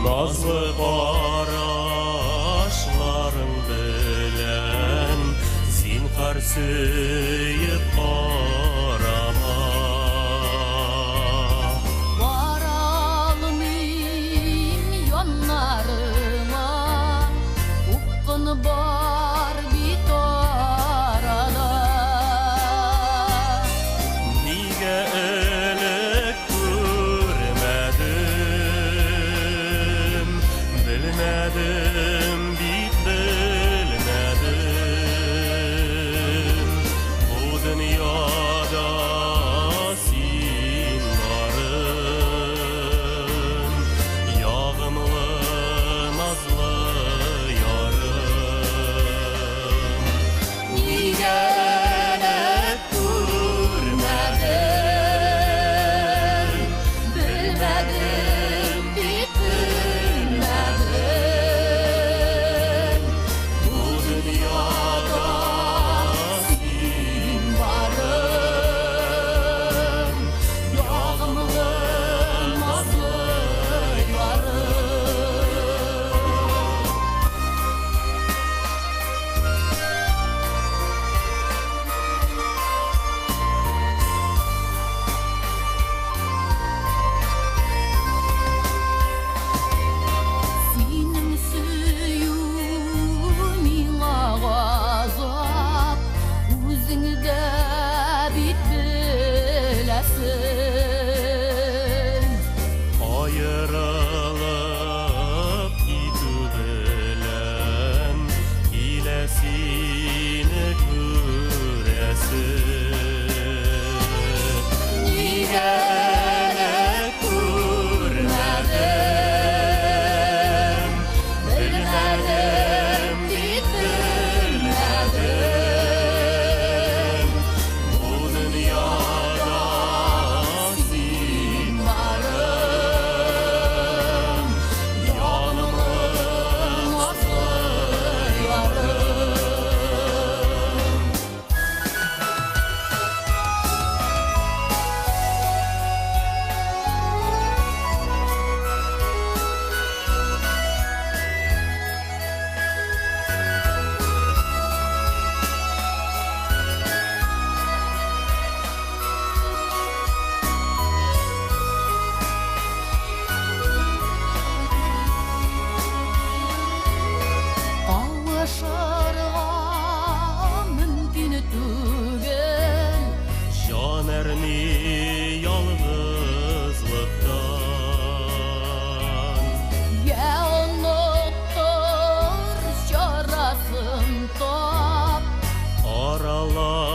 Nazlı qarашların bilen zinhar söyüp qarama. Varalmayım yonlarıma, uqqını bar bit arada. Niga elek görmedim, bilmedim, bit bilmedim. Bu dünyada sen varım, yağımlı, nazlı yarım. Niga elek görmedim, bilmedim, bit bilmedim. Bu dünyada sen varım, yağımlı, nazlı yarım. Senin söyümin ağazap, özüngde bit bilesin. Ayrılıp gitu bilen hilesini göresin. Niga elek görmedim, bilmedim, bit bilmedim. Bu dünyada sen varım, yanımlı, nazlı yarım. Kavuşarga mümkün tügel, can erni yalnızlıktan. Ya unutur çarasın top, aralar